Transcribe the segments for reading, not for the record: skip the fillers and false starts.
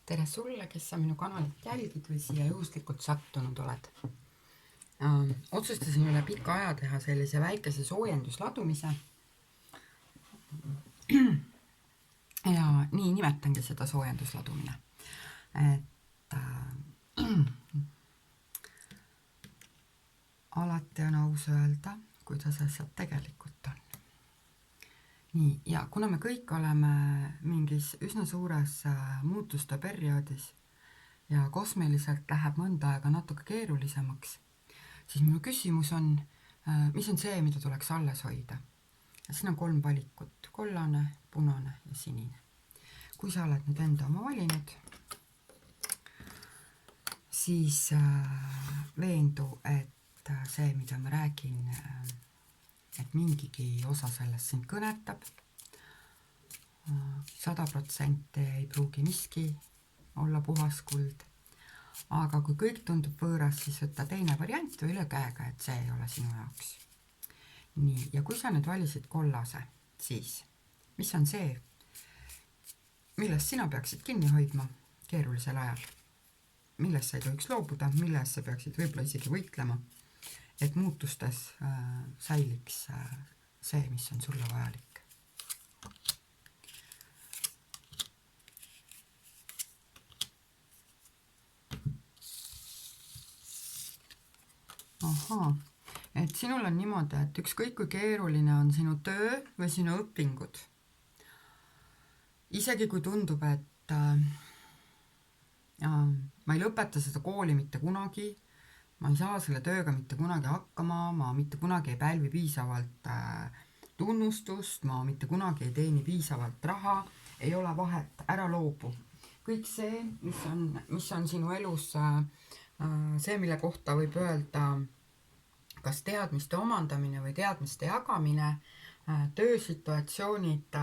Tere sulle, kes sa minu kanalit jälgid või siia juhuslikult sattunud oled. Otsustasin üle pika aja teha sellise väikese soojendusladumise. Ja nii nimetangi seda soojendusladumine. Et alati on aus öelda, kuidas asjad tegelikult on. Nii, ja kuna me kõik oleme mingis üsna suures muutuste perioodis ja kosmiliselt läheb mõnda aega natuke keerulisemaks, siis minu küsimus on, mis on see, mida tuleks alles hoida? Ja siin on 3 valikut, kollane, punane ja sinine. Kui sa oled nüüd enda oma valinud, siis veendu, et see, mida ma räägin, et mingigi osa sellest sind kõnetab. 100% ei pruugi miski olla puhas kuld. Aga kui kõik tundub võõras, siis võtta teine variant või üle käega, et see ei ole sinu jaoks. Nii, ja kui sa nüüd valisid kollase, siis mis on see, millest sina peaksid kinni hoidma keerulisel ajal? Millest sa ei tohiks loobuda, millest sa peaksid võib-olla isegi võitlema, et muutustes säiliks see, mis on sulle vajalik. Ahaa, et sinul on niimoodi, et ükskõik kui keeruline on sinu töö või sinu õpingud. Isegi kui tundub, et ma ei lõpeta seda kooli mitte kunagi, ma ei saa selle tööga mitte kunagi hakkama, ma mitte kunagi ei pälvi piisavalt tunnustust, ma mitte kunagi ei teeni piisavalt raha, ei ole vahet, ära loobu. Kõik see, mis on sinu elus, see, mille kohta võib öelda kas teadmiste omandamine või teadmiste jagamine, töösituatsioonid,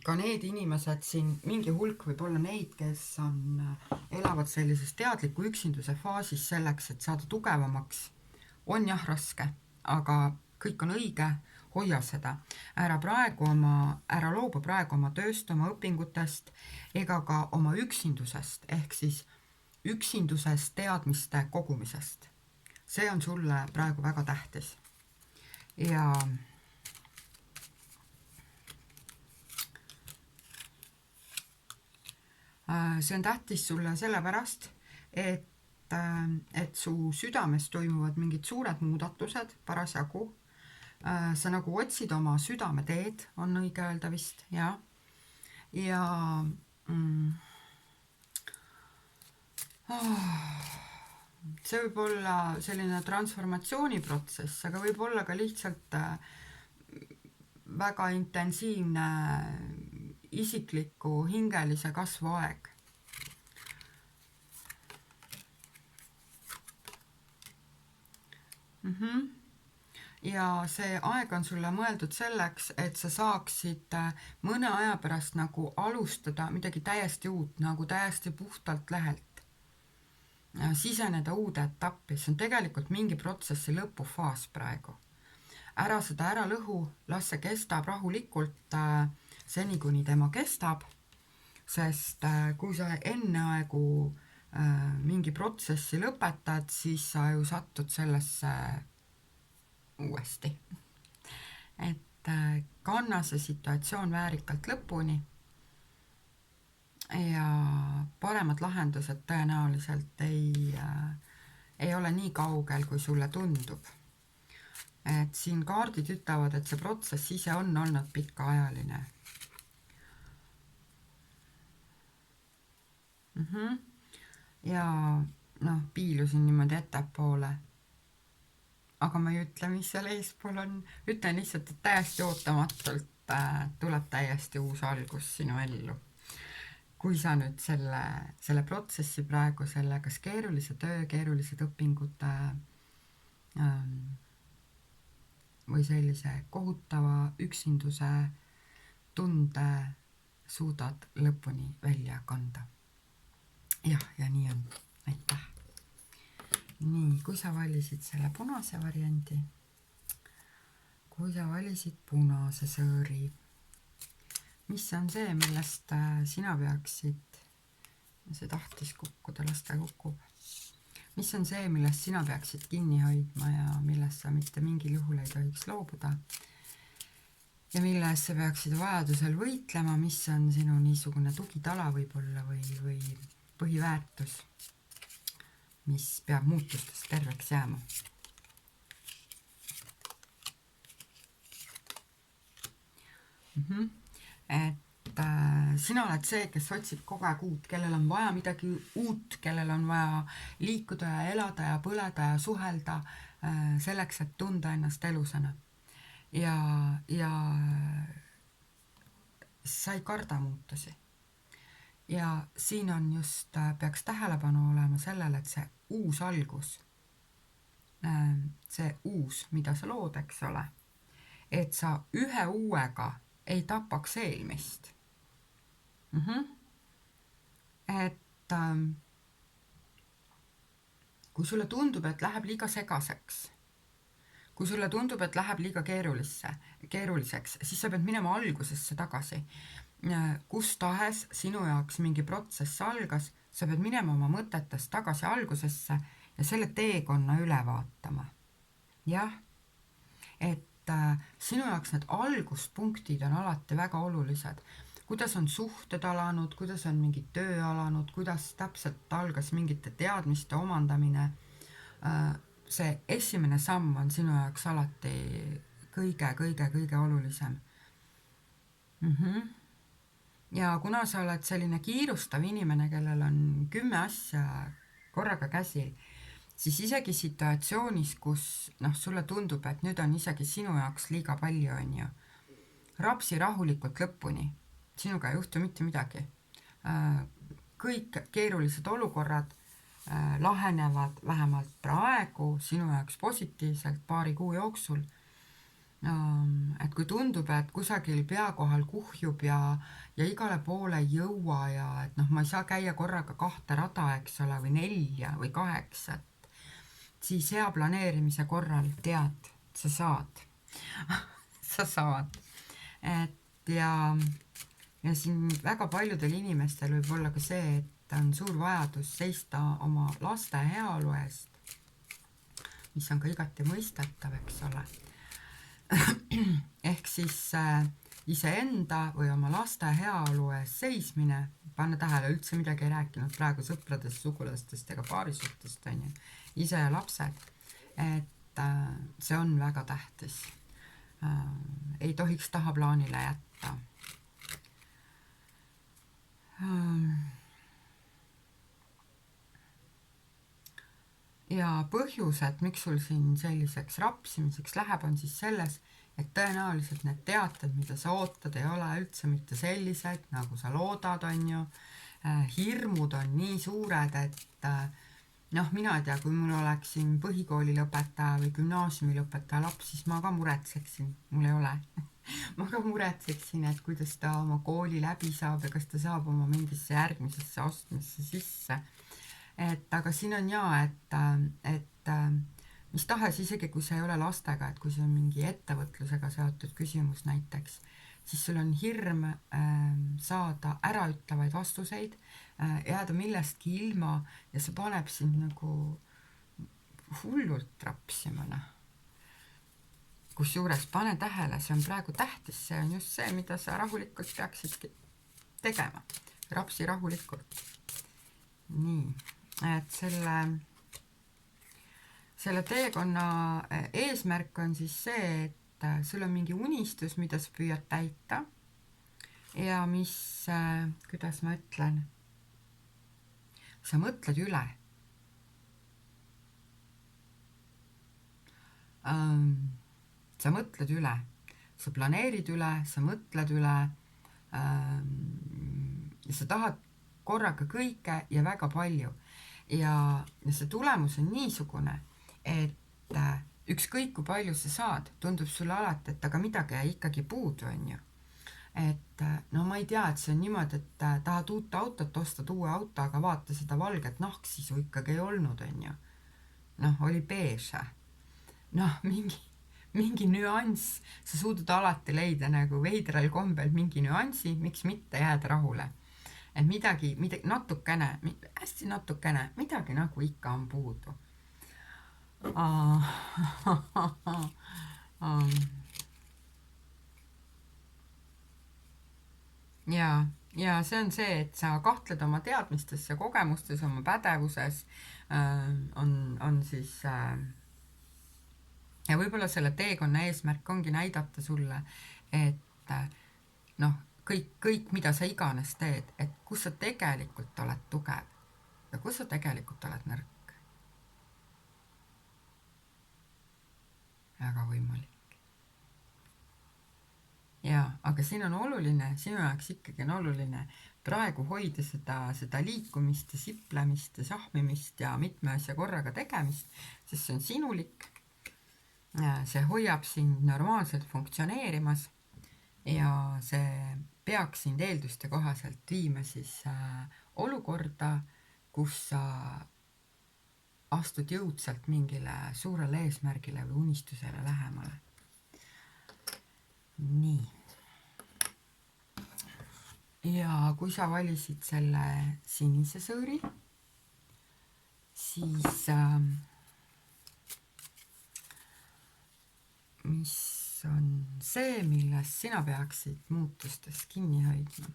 ka need inimesed siin, mingi hulk võib olla neid, kes elavad sellises teadliku üksinduse faasis selleks, et saada tugevamaks, on jah raske, aga kõik on õige, hoia seda. Ära loobu praegu oma tööst, oma õpingutest ega ka oma üksindusest, ehk siis üksindusest teadmiste kogumisest. See on sulle praegu väga tähtis. Ja see on tähtis sulle sellepärast, et su südames toimuvad mingid suured muudatused parasjagu. Sa nagu otsid oma südameteed, on õige öelda vist, ja see võib olla selline transformatsiooniprotsess, aga võib olla ka lihtsalt väga intensiivne isikliku hingelise kasvu aeg. Ja see aeg on sulle mõeldud selleks, et sa saaksid mõne aja pärast nagu alustada midagi täiesti uut, nagu täiesti puhtalt lehelt. Siseneda uude etappi, see on tegelikult mingi protsessi lõpufaas praegu. Ära seda ära lõhu, las see kestab rahulikult seni, kuni tema kestab, sest kui sa enneaegu mingi protsessi lõpetad, siis sa ju satud sellesse uuesti. Et kanna see situatsioon väärikalt lõpuni ja paremad lahendused tõenäoliselt ei ole nii kaugel, kui sulle tundub. Et siin kaardid ütlevad, et see protsess ise on olnud pikaajaline. Ja piilusin niimoodi ettepoole. Aga ma ei ütle, mis seal eespool on. Ütlen lihtsalt, et täiesti ootamatult tuleb täiesti uus algus sinu ellu. Kui sa nüüd selle protsessi praegu, selle kas keerulise töö, keerulised õpingute või sellise kohutava üksinduse tunde suudad lõpuni välja kanda. Jah, ja nii on. Aitäh. Nii, kui sa valisid selle punase variandi, kui sa valisid punase sõõri, mis on see, millest sina peaksid see tahtis kukkuda, las ta kukub. Mis on see, millest sina peaksid kinni hoidma ja millest sa mitte mingil juhul ei tohiks loobuda? Ja millest sa peaksid vajadusel võitlema, mis on sinu niisugune tugitala võib-olla või põhiväärtus, mis peab muutustest terveks jääma? Et sina oled see, kes otsib kogu aeg uut, kellel on vaja midagi uut, kellel on vaja liikuda ja elada ja põleda ja suhelda selleks, et tunda ennast elusana. Ja sa ei karda muutusi. Ja siin on just, peaks tähelepanu olema sellele, et see uus algus, see uus, mida sa lood, eks ole, et sa ühe uuega ei tapaks eelmist. Et kui sulle tundub, et läheb liiga segaseks, kui sulle tundub, et läheb liiga keeruliseks, siis sa pead minema algusesse tagasi. Kus tahes sinu jaoks mingi protsess algas, sa pead minema oma mõtetest tagasi algusesse ja selle teekonna üle vaatama. Jah, et sinu jaoks need alguspunktid on alati väga olulised. Kuidas on suhted alanud, kuidas on mingi töö alanud, kuidas täpselt algas mingite teadmiste omandamine. See esimene samm on sinu jaoks alati kõige olulisem. Ja kuna sa oled selline kiirustav inimene, kellel on 10 asja korraga käsil, siis isegi situatsioonis, kus sulle tundub, et nüüd on isegi sinu jaoks liiga palju, on ju. Rapsi rahulikult lõpuni. Sinuga ei juhtu mitte midagi. Kõik keerulised olukorrad lahenevad vähemalt praegu sinu jaoks positiivselt paari kuu jooksul. Et kui tundub, et kusagil pea kohal kuhjub ja igale poole ei jõua ja et ma ei saa käia korraga 2 rada, eks ole, või 4 või 8, siis hea planeerimise korral tead, sa saad. Sa saad. Et ja siin väga paljudel inimestel võib olla ka see, et on suur vajadus seista oma laste heaolu eest, mis on ka igati mõistetav, eks ole. Ehk siis iseenda või oma laste heaolu eest seismine, panna tähele, üldse midagi ei rääkinud praegu sõpradest, sugulastest ega paarisuhtest, on ju, ise ja lapsed, et see on väga tähtis. Ei tohiks tahaplaanile jätta. Ja põhjused, miks sul siin selliseks rapsimiseks läheb, on siis selles, et tõenäoliselt need teated, mida sa ootad, ei ole üldse mitte sellised, nagu sa loodad, on ju. Hirmud on nii suured, et mina ei tea, kui mul oleks siin põhikooli lõpetaja või gümnaasiumi lõpetaja laps, siis ma ka muretseksin, mul ei ole. Ma ka muretseksin, et kuidas ta oma kooli läbi saab ja kas ta saab oma mingisse järgmisesse astmesse sisse. Aga siin on et mis tahes, isegi kui see ei ole lastega, et kui see on mingi ettevõtlusega seotud küsimus näiteks, siis sul on hirm saada äraütlevaid vastuseid, jääda millestki ilma ja see paneb sind nagu hullult rapsima. Kusjuures pane tähele, see on praegu tähtis, see on just see, mida sa rahulikult peaksidki tegema. Rapsi rahulikult. Nii. Et selle teekonna eesmärk on siis see, et sul on mingi unistus, mida sa püüad täita ja mis, kuidas ma ütlen, sa mõtled üle. Sa mõtled üle, sa planeerid üle, sa mõtled üle ja sa tahad korraga kõike ja väga palju. Ja see tulemus on niisugune, et ükskõik kui palju sa saad, tundub sulle alati, et aga midagi ikkagi puudu, on ju. Et ma ei tea, et see on niimoodi, et tahad uut autot, ostad uue auto, aga vaata seda valget nahksisu ikkagi ei olnud, on ju. Oli beeže. Mingi nüanss, sa suudad alati leida nagu veidral kombel mingi nüansi, miks mitte jääda rahule. et midagi natukene, hästi natukene, midagi nagu ikka on puudu. ja see on see, et sa kahtled oma teadmistes ja kogemustes, oma pädevuses, on siis ja võib-olla selle teekonna eesmärk ongi näidata sulle, et noh, kõik, mida sa iganes teed, et kus sa tegelikult oled tugev ja kus sa tegelikult oled nõrk. Väga võimalik. Aga siin on oluline, sinu jaoks ikkagi on oluline praegu hoida seda liikumist ja siplemist ja sahmimist ja mitme asja korraga tegemist, sest see on sinulik. See hoiab sind normaalselt funktsioneerimas ja see peaks sind eelduste kohaselt viima siis olukorda, kus sa astud jõudsalt mingile suurele eesmärgile või unistusele lähemale. Nii. Ja kui sa valisid selle sinise sõõri, siis mis on see, millest sina peaksid muutustes kinni hoidma,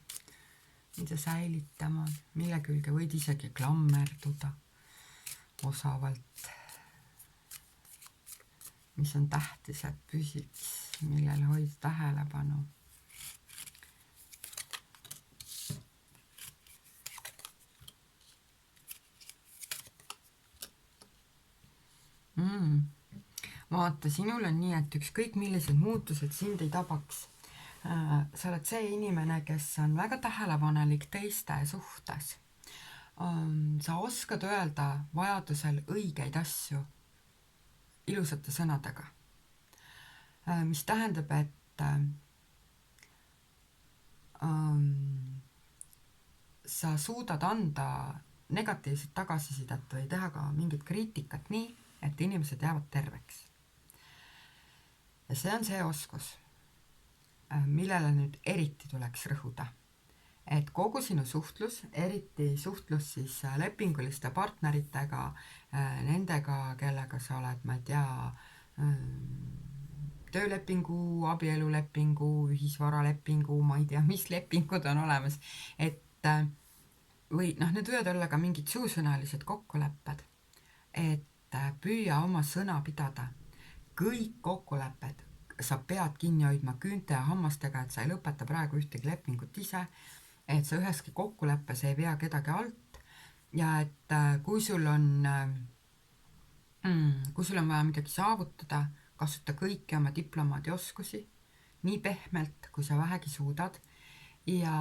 mida säilitama, mille külge võid isegi klammerduda osavalt, mis on tähtis, et püsiks, millele hoida tähelepanu. Vaata, sinul on nii, et ükskõik millised muutused sind ei tabaks. Sa oled see inimene, kes on väga tähelepanelik teiste suhtes. Sa oskad öelda vajadusel õigeid asju ilusate sõnadega. Mis tähendab, et sa suudad anda negatiivset tagasisidet või teha ka mingit kriitikat nii, et inimesed jäävad terveks. Ja see on see oskus, millele nüüd eriti tuleks rõhuda. Et kogu sinu suhtlus, eriti suhtlus siis lepinguliste partneritega, nendega, kellega sa oled, ma ei tea, töölepingu, abielulepingu, ühisvaralepingu, ma ei tea, mis lepingud on olemas, et või need võivad olla ka mingid suusõnalised kokkulepped, et püüa oma sõna pidada. Kõik kokkulepped sa pead kinni hoidma küünte ja hammastega, et sa ei lõpeta praegu ühtegi lepingut ise, et sa üheski kokkuleppes ei vea kedagi alt ja et kui sul on vaja midagi saavutada, kasuta kõiki oma diplomaadi oskusi, nii pehmelt, kui sa vähegi suudad ja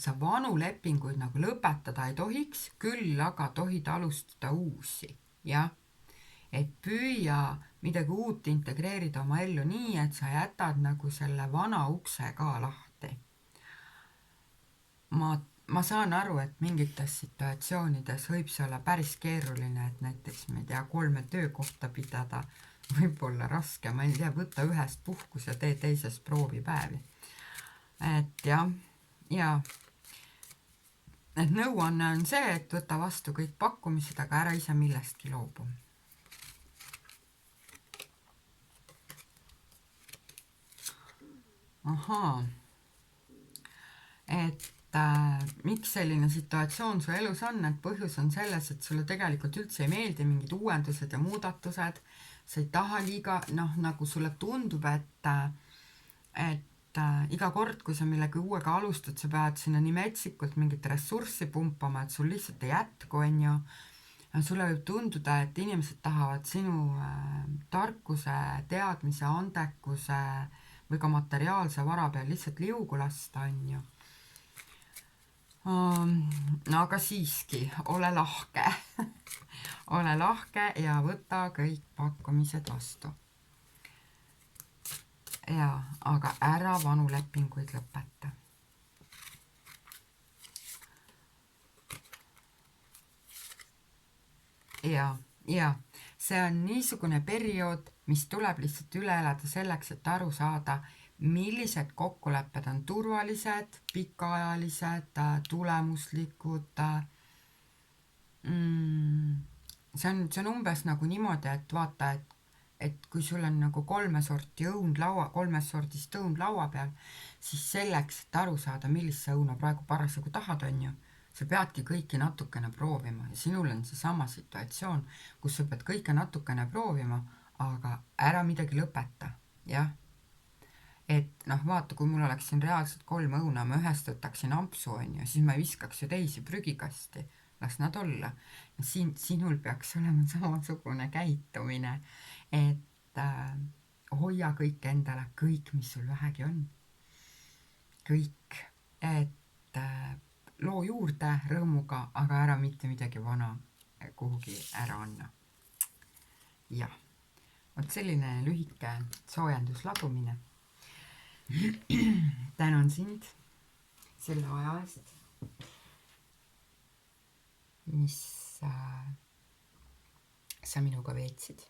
sa vanu lepinguid nagu lõpetada ei tohiks, küll aga tohid alustada uusi, jah? Et püüa midagi uut integreerida oma ellu nii, et sa jätad nagu selle vana ukse ka lahti. Ma saan aru, et mingites situatsioonides võib see olla päris keeruline, et näiteks, ma ei tea, 3 töökohta pidada, võib olla raske, ma ei tea, võtta ühest puhkus ja tee teisest proovipäevi. Et et nõuanne on see, et võta vastu kõik pakkumised, aga ära ise millestki loobu. Et miks selline situatsioon su elus on, et põhjus on selles, et sulle tegelikult üldse ei meeldi mingid uuendused ja muudatused, sa ei taha liiga, nagu sulle tundub, et iga kord, kui sa millegi uuega alustad, sa pead sinna nii metsikult mingit ressurssi pumpama, et sul lihtsalt ei jätku, on ju. Sulle võib tunduda, et inimesed tahavad sinu tarkuse, teadmise, andekuse või ka materiaalse vara peal lihtsalt liugu lasta, on ju. Aga siiski, ole lahke. Ole lahke ja võta kõik pakkumised vastu. Aga ära vanu lepinguid lõpeta. see on niisugune periood, mis tuleb lihtsalt üle elada selleks, et aru saada, millised kokkulepped on turvalised, pikaajalised, tulemuslikud. See on umbes nagu niimoodi, et vaata, et kui sul on nagu kolmes sordist õund laua peal, siis selleks, et aru saada, millist sa õuna praegu parasjagu tahad, on ju, sa peadki kõiki natukene proovima ja sinul on seesama situatsioon, kus sa pead kõike natukene proovima, aga ära midagi lõpeta, jah. Et noh, vaata, kui mul oleks siin reaalselt 3 õuna, ma ühest võtaksin ampsu, on ju, siis ma ei viskaks ju teisi prügikasti, las nad olla. Sinul peaks olema samasugune käitumine, et hoia kõik endale, kõik, mis sul vähegi on. Kõik, et loo juurde rõõmuga, aga ära mitte midagi vana kuhugi ära anna. jah, vot selline lühike soojendusladumine. tänan sind selle aja eest, mis sa minuga veetsid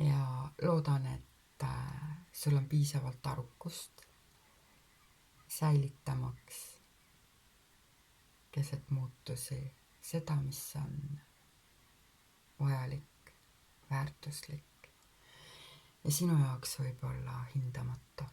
ja loodan, et sul on piisavalt arukust säilitamaks keset muutusi seda, mis on vajalik, väärtuslik ja sinu jaoks võib-olla hindamatu.